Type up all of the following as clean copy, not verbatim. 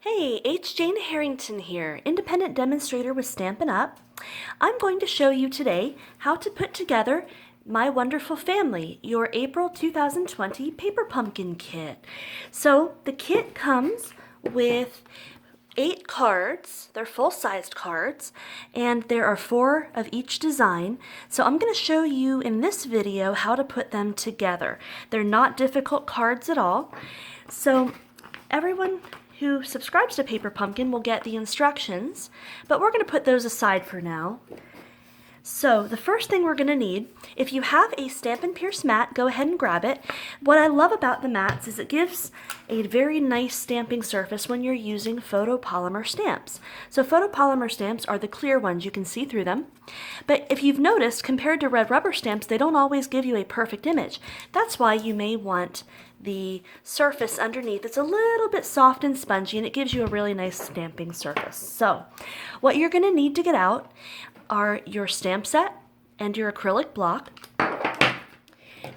Hey, H. Jane Harrington here, independent demonstrator with Stampin' Up. I'm going to show you today how to put together My Wonderful Family, your April 2020 Paper Pumpkin Kit. So the kit comes with 8 cards. They're full-sized cards, and there are 4 of each design. So I'm going to show you in this video how to put them together. They're not difficult cards at all. So everyone who subscribes to Paper Pumpkin will get the instructions, but we're going to put those aside for now. So the first thing we're going to need, if you have a Stampin' Pierce mat, go ahead and grab it. What I love about the mats is it gives a very nice stamping surface when you're using photopolymer stamps. So photopolymer stamps are the clear ones, you can see through them. But if you've noticed, compared to red rubber stamps, they don't always give you a perfect image. That's why you may want the surface underneath. It's a little bit soft and spongy, and it gives you a really nice stamping surface. So what you're going to need to get out are your stamp set and your acrylic block.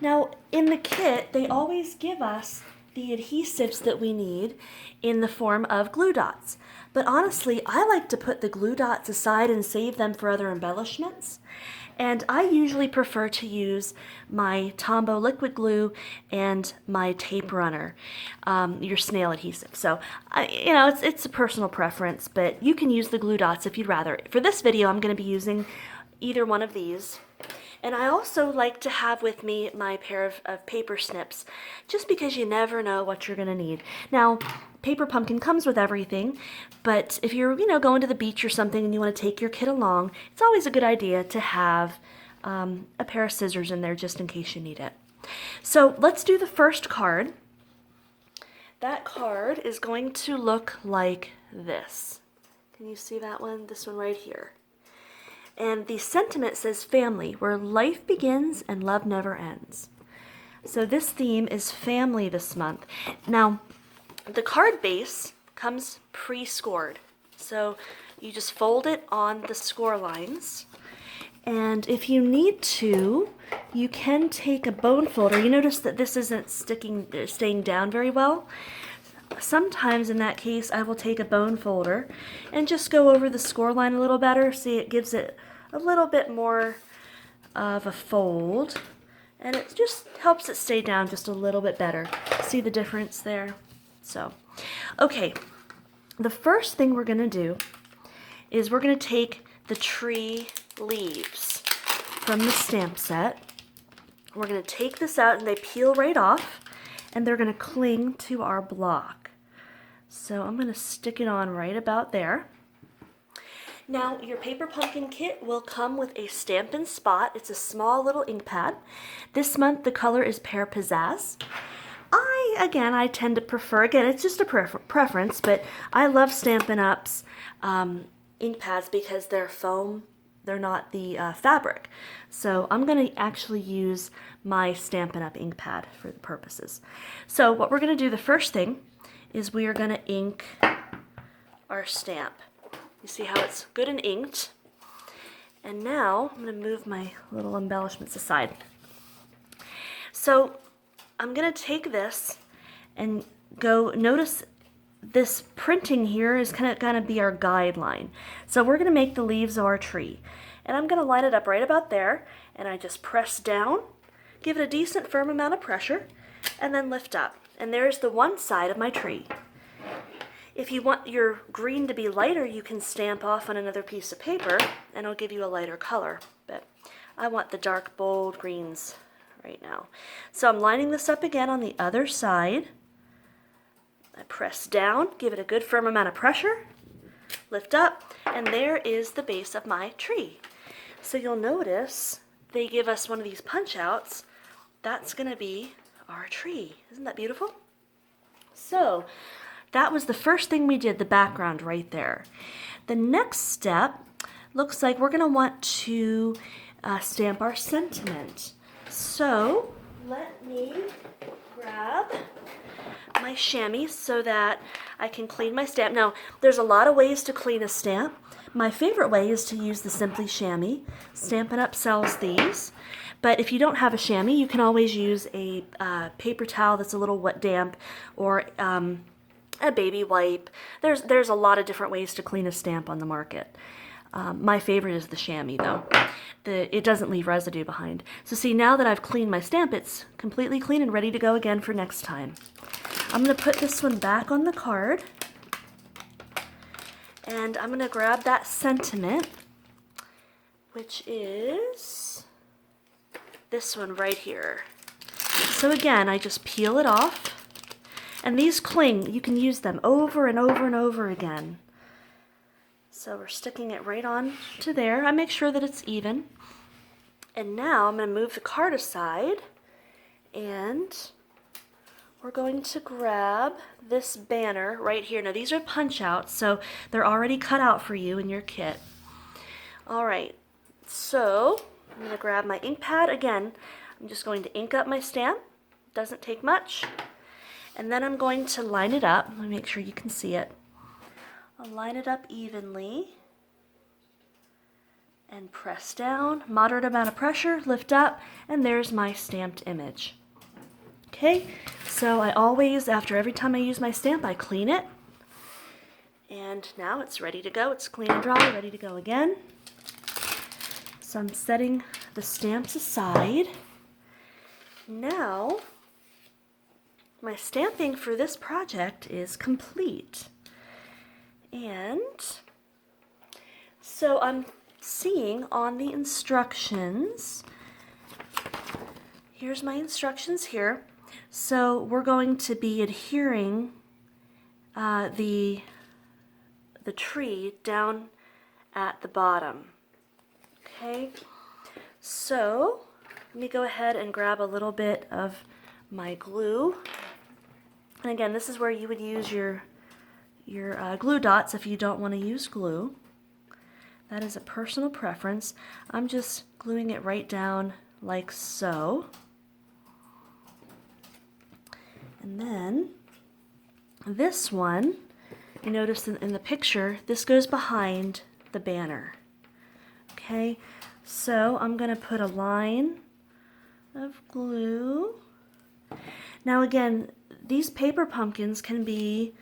Now in the kit they always give us the adhesives that we need in the form of glue dots, but honestly I like to put the glue dots aside and save them for other embellishments, and I usually prefer to use my Tombow liquid glue and my tape runner, your snail adhesive. So it's a personal preference, but you can use the glue dots if you'd rather. For this video I'm going to be using either one of these. And I also like to have with me my pair of paper snips, just because you never know what you're going to need. Now, Paper Pumpkin comes with everything, but if you're going to the beach or something and you want to take your kit along, it's always a good idea to have a pair of scissors in there just in case you need it. So let's do the first card. That card is going to look like this. Can you see that one? This one right here. And the sentiment says family, where life begins and love never ends. So this theme is family this month. Now, the card base comes pre-scored. So you just fold it on the score lines. And if you need to, you can take a bone folder. You notice that this isn't staying down very well. Sometimes in that case, I will take a bone folder and just go over the score line a little better. See, it gives it a little bit more of a fold, and it just helps it stay down just a little bit better. See the difference there? So, okay, the first thing we're going to do is we're going to take the tree leaves from the stamp set. We're going to take this out, and they peel right off, and they're going to cling to our block. So I'm going to stick it on right about there. Now, your Paper Pumpkin kit will come with a Stampin' Spot. It's a small little ink pad. This month, the color is Pear Pizzazz. I tend to prefer, again, it's just a preference, but I love Stampin' Up's ink pads because they're foam. They're not the fabric. So I'm going to actually use my Stampin' Up ink pad for the purposes. So what we're going to do, the first thing, is we are going to ink our stamp. You see how it's good and inked. And now I'm going to move my little embellishments aside. So I'm going to take this and notice this printing here is going to be our guideline. So we're going to make the leaves of our tree. And I'm going to line it up right about there, and I just press down, give it a decent firm amount of pressure, and then lift up. And there's the one side of my tree. If you want your green to be lighter, you can stamp off on another piece of paper and it'll give you a lighter color. But I want the dark, bold greens right now. So I'm lining this up again on the other side. I press down, give it a good firm amount of pressure, lift up, and there is the base of my tree. So you'll notice they give us one of these punch outs. That's going to be our tree. Isn't that beautiful? So that was the first thing we did, the background right there. The next step looks like we're going to want to stamp our sentiment. So let me grab my chamois so that I can clean my stamp. Now, there's a lot of ways to clean a stamp. My favorite way is to use the Simply Chamois. Stampin' Up sells these. But if you don't have a chamois, you can always use a paper towel that's a little damp, or a baby wipe. There's a lot of different ways to clean a stamp on the market. My favorite is the chamois though. It doesn't leave residue behind. So see, now that I've cleaned my stamp, it's completely clean and ready to go again for next time. I'm going to put this one back on the card. And I'm going to grab that sentiment, which is this one right here. So again, I just peel it off. And these cling, you can use them over and over and over again. So we're sticking it right on to there. I make sure that it's even. And now I'm going to move the card aside, and we're going to grab this banner right here. Now these are punch outs, so they're already cut out for you in your kit. All right, so I'm going to grab my ink pad. Again, I'm just going to ink up my stamp. Doesn't take much. And then I'm going to line it up. Let me make sure you can see it. I'll line it up evenly and press down. Moderate amount of pressure, lift up, and there's my stamped image. Okay, so I always, after every time I use my stamp, I clean it. And now it's ready to go. It's clean and dry, ready to go again. So I'm setting the stamps aside. Now, my stamping for this project is complete. And so I'm seeing on the instructions, here's my instructions here. So we're going to be adhering the tree down at the bottom. Okay, so let me go ahead and grab a little bit of my glue. And again, this is where you would use your glue dots if you don't want to use glue. That is a personal preference. I'm just gluing it right down like so. And then this one, you notice in the picture, this goes behind the banner. Okay, so I'm going to put a line of glue. Now again, these paper pumpkins can be,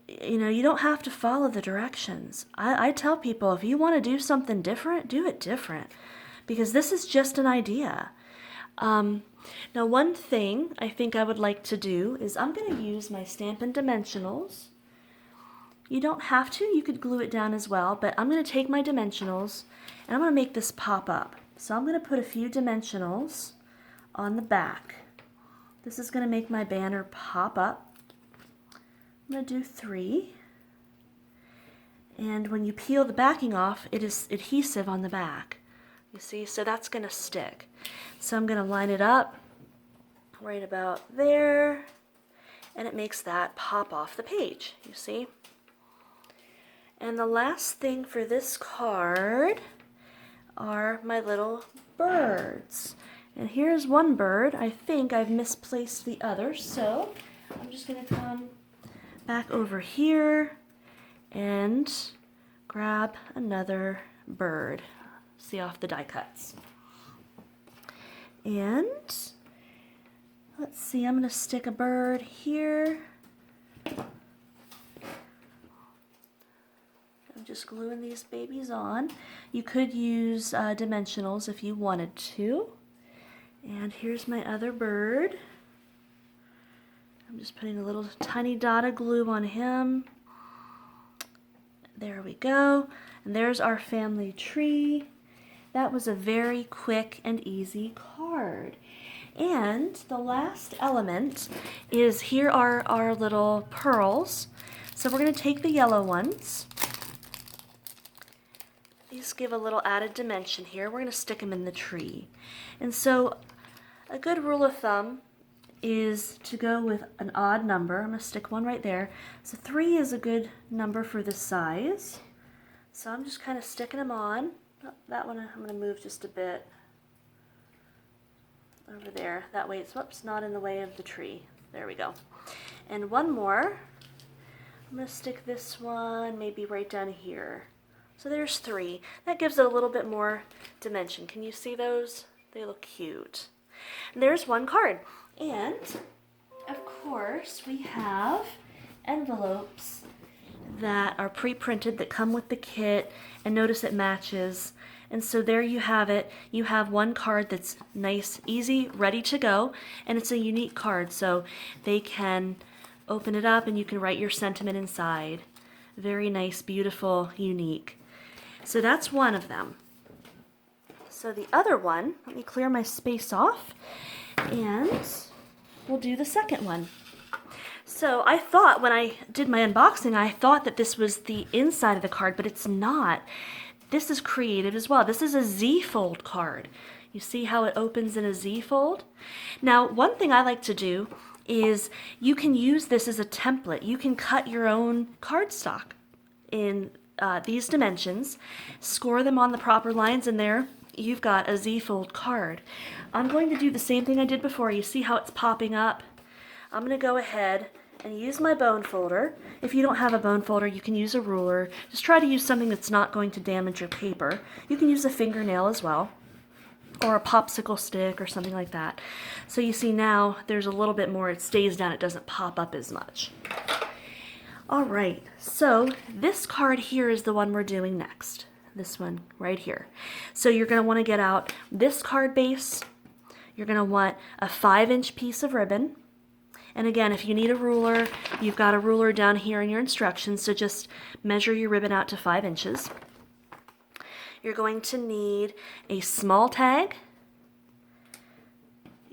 you don't have to follow the directions. I tell people, if you want to do something different, do it different, because this is just an idea. Now one thing I think I would like to do is I'm going to use my Stampin Dimensionals. You don't have to, you could glue it down as well, but I'm going to take my Dimensionals and I'm going to make this pop up. So I'm going to put a few Dimensionals on the back. This is going to make my banner pop up. I'm going to do 3. And when you peel the backing off, it is adhesive on the back. You see, so that's going to stick. So I'm going to line it up right about there, and it makes that pop off the page, you see. And the last thing for this card are my little birds. And here's one bird. I think I've misplaced the other, so I'm just going to come back over here and grab another bird. See off the die cuts. And let's see, I'm going to stick a bird here. I'm just gluing these babies on. You could use Dimensionals if you wanted to. And here's my other bird. I'm just putting a little tiny dot of glue on him. There we go. And there's our family tree. That was a very quick and easy card. And the last element is, here are our little pearls. So we're going to take the yellow ones. These give a little added dimension here. We're going to stick them in the tree. And so a good rule of thumb is to go with an odd number. I'm going to stick one right there. So 3 is a good number for this size. So I'm just kind of sticking them on. Oh, that one I'm going to move just a bit over there. That way it's, whoops, not in the way of the tree. There we go. And one more. I'm going to stick this one maybe right down here. So there's 3. That gives it a little bit more dimension. Can you see those? They look cute. And there's one card. And, of course, we have envelopes that are pre-printed that come with the kit, and notice it matches. And so there you have it. You have one card that's nice, easy, ready to go, and it's a unique card, so they can open it up and you can write your sentiment inside. Very nice, beautiful, unique. So that's one of them. So the other one, let me clear my space off, and we'll do the second one. So I thought when I did my unboxing, I thought that this was the inside of the card, but it's not. This is creative as well. This is a Z-fold card. You see how it opens in a Z-fold? Now, one thing I like to do is you can use this as a template. You can cut your own cardstock in these dimensions, score them on the proper lines, and there you've got a Z-fold card. I'm going to do the same thing I did before. You see how it's popping up? I'm going to go ahead and use my bone folder. If you don't have a bone folder, you can use a ruler. Just try to use something that's not going to damage your paper. You can use a fingernail as well, or a popsicle stick or something like that. So you see now there's a little bit more, it stays down, it doesn't pop up as much. All right, so this card here is the one we're doing next. This one right here. So you're going to want to get out this card base. You're going to want a 5-inch piece of ribbon. And again, if you need a ruler, you've got a ruler down here in your instructions, so just measure your ribbon out to 5 inches. You're going to need a small tag.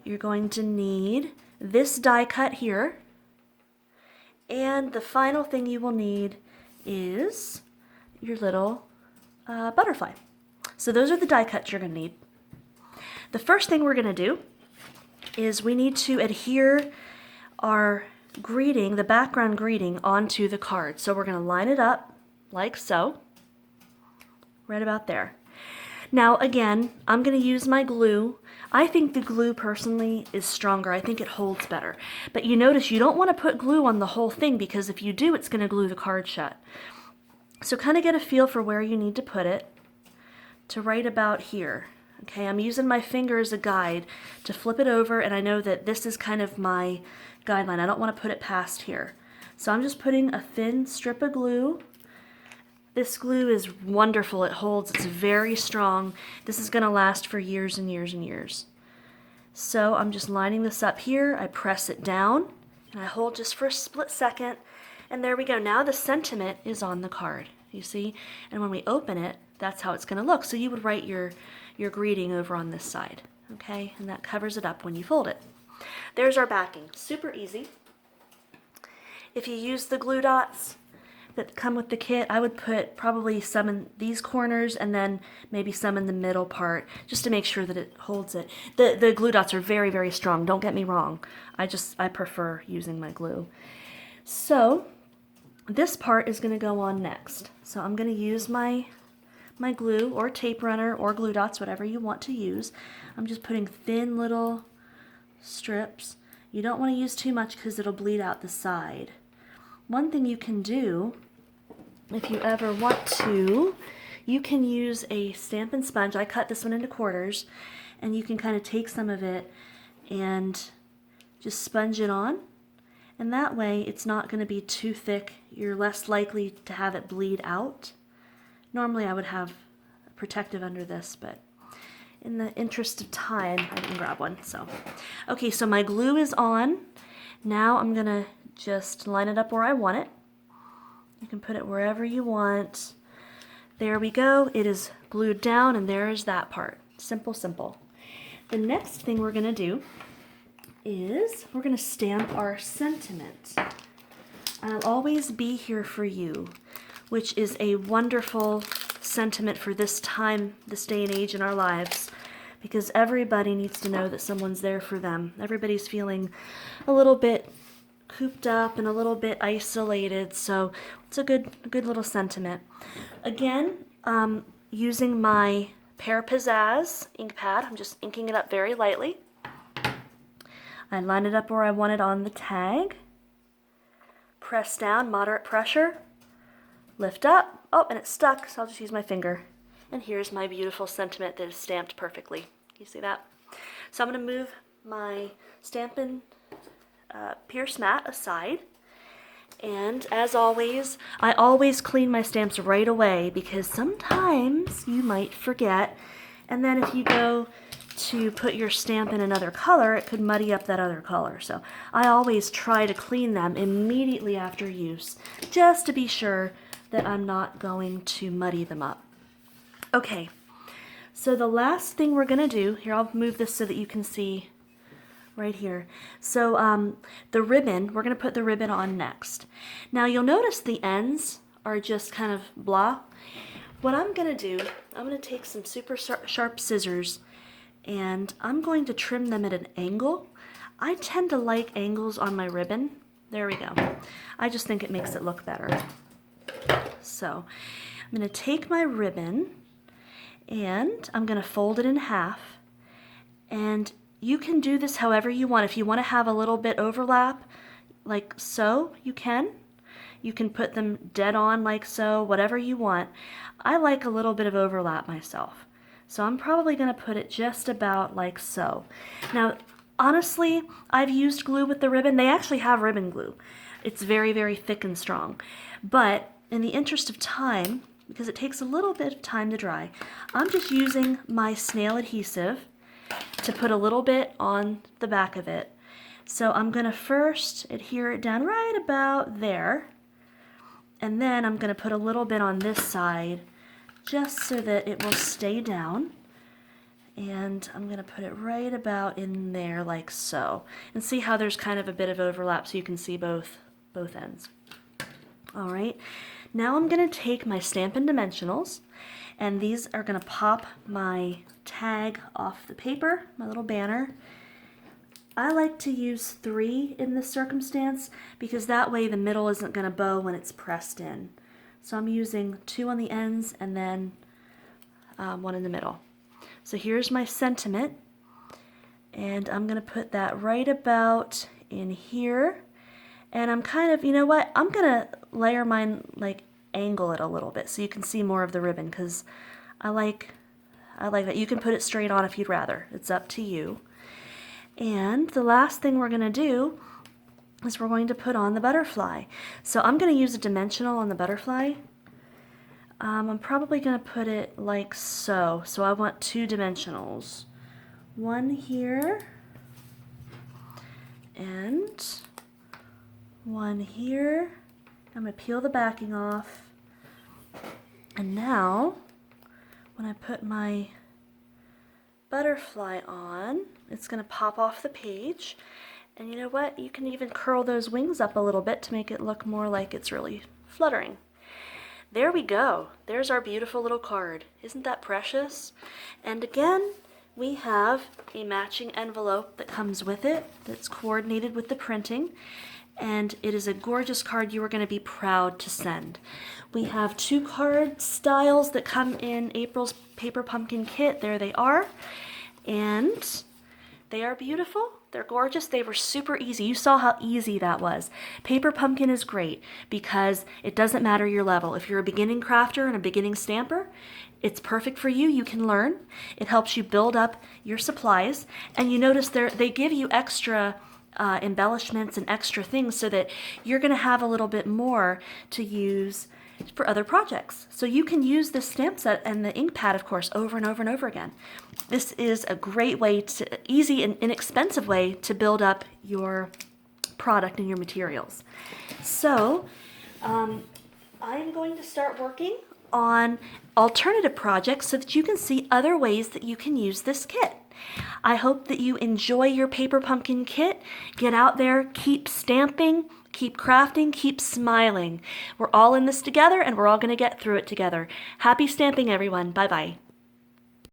You're going to need this die cut here. And the final thing you will need is your little butterfly. So those are the die cuts you're going to need. The first thing we're going to do is we need to adhere our greeting, the background greeting, onto the card. So we're going to line it up like so, right about there. Now again, I'm going to use my glue. I think the glue personally is stronger. I think it holds better. But you notice you don't want to put glue on the whole thing, because if you do, it's going to glue the card shut. So kind of get a feel for where you need to put it to right about here. Okay, I'm using my finger as a guide to flip it over, and I know that this is kind of my guideline. I don't want to put it past here. So I'm just putting a thin strip of glue. This glue is wonderful. It holds. It's very strong. This is going to last for years and years and years. So I'm just lining this up here. I press it down, and I hold just for a split second, and there we go. Now the sentiment is on the card, you see? And when we open it, that's how it's going to look. So you would write your greeting over on this side, okay? And that covers it up when you fold it. There's our backing. Super easy. If you use the glue dots that come with the kit, I would put probably some in these corners and then maybe some in the middle part, just to make sure that it holds it. The glue dots are very, very strong. Don't get me wrong. I prefer using my glue. So this part is going to go on next. So I'm going to use my glue or tape runner or glue dots, whatever you want to use. I'm just putting thin little strips. You don't want to use too much because it'll bleed out the side. One thing you can do, if you ever want to, you can use a Stampin Sponge. I cut this one into quarters, and you can kind of take some of it and just sponge it on. And that way it's not going to be too thick. You're less likely to have it bleed out. Normally I would have a protective under this, but in the interest of time, I didn't grab one. So, okay, so my glue is on. Now I'm going to just line it up where I want it. You can put it wherever you want. There we go. It is glued down, and there is that part. Simple, simple. The next thing we're going to do is we're going to stamp our sentiment. I'll always be here for you, which is a wonderful sentiment for this time, this day and age in our lives, because everybody needs to know that someone's there for them. Everybody's feeling a little bit cooped up and a little bit isolated, so it's a good little sentiment. Again, using my Pear Pizzazz ink pad, I'm just inking it up very lightly. I line it up where I want it on the tag. Press down, moderate pressure. Lift up. Oh, and it's stuck, so I'll just use my finger. And here's my beautiful sentiment that is stamped perfectly. You see that? So I'm going to move my Stampin' Pierce mat aside, And as always, I always clean my stamps right away because sometimes you might forget. And then if you go to put your stamp in another color, it could muddy up that other color. So I always try to clean them immediately after use, just to be sure that I'm not going to muddy them up. Okay, so the last thing we're gonna do, here I'll move this so that you can see right here. So the ribbon, we're gonna put the ribbon on next. Now you'll notice the ends are just kind of blah. What I'm gonna do, I'm gonna take some super sharp scissors and I'm going to trim them at an angle. I tend to like angles on my ribbon. There we go. I just think it makes it look better. So I'm gonna take my ribbon and I'm gonna fold it in half, and you can do this however you want. If you want to have a little bit overlap, like so, you can. You can put them dead on like so, whatever you want. I like a little bit of overlap myself. So I'm probably going to put it just about like so. Now, honestly, I've used glue with the ribbon. They actually have ribbon glue. It's very, very thick and strong. But in the interest of time, because it takes a little bit of time to dry, I'm just using my snail adhesive to put a little bit on the back of it. So I'm going to first adhere it down right about there, and then I'm going to put a little bit on this side just so that it will stay down, and I'm going to put it right about in there like so, and see how there's kind of a bit of overlap so you can see both ends. Alright, now I'm going to take my Stampin Dimensionals, and these are going to pop my tag off the paper, my little banner. I like to use 3 in this circumstance because that way the middle isn't going to bow when it's pressed in. So I'm using 2 on the ends and then 1 in the middle. So here's my sentiment, and I'm going to put that right about in here. And I'm kind of, you know what, I'm going to layer mine, like angle it a little bit so you can see more of the ribbon, because I like that. You can put it straight on if you'd rather. It's up to you. And the last thing we're going to do is we're going to put on the butterfly. So I'm going to use a dimensional on the butterfly. I'm probably going to put it like so. So I want 2 dimensionals. 1 here and 1 here. I'm going to peel the backing off. And now, when I put my butterfly on, it's going to pop off the page. And you know what? You can even curl those wings up a little bit to make it look more like it's really fluttering. There we go. There's our beautiful little card. Isn't that precious? And again, we have a matching envelope that comes with it that's coordinated with the printing. And it is a gorgeous card you are going to be proud to send. We have 2 card styles that come in April's Paper Pumpkin Kit. There they are. And they are beautiful. They're gorgeous. They were super easy. You saw how easy that was. Paper Pumpkin is great because it doesn't matter your level. If you're a beginning crafter and a beginning stamper, it's perfect for you. You can learn. It helps you build up your supplies. And you notice they give you extra embellishments and extra things so that you're going to have a little bit more to use for other projects. So you can use this stamp set and the ink pad, of course, over and over and over again. This is a great way easy and inexpensive way to build up your product and your materials. So I'm going to start working on alternative projects so that you can see other ways that you can use this kit. I hope that you enjoy your Paper Pumpkin Kit. Get out there, keep stamping, keep crafting, keep smiling. We're all in this together and we're all going to get through it together. Happy stamping, everyone. Bye-bye.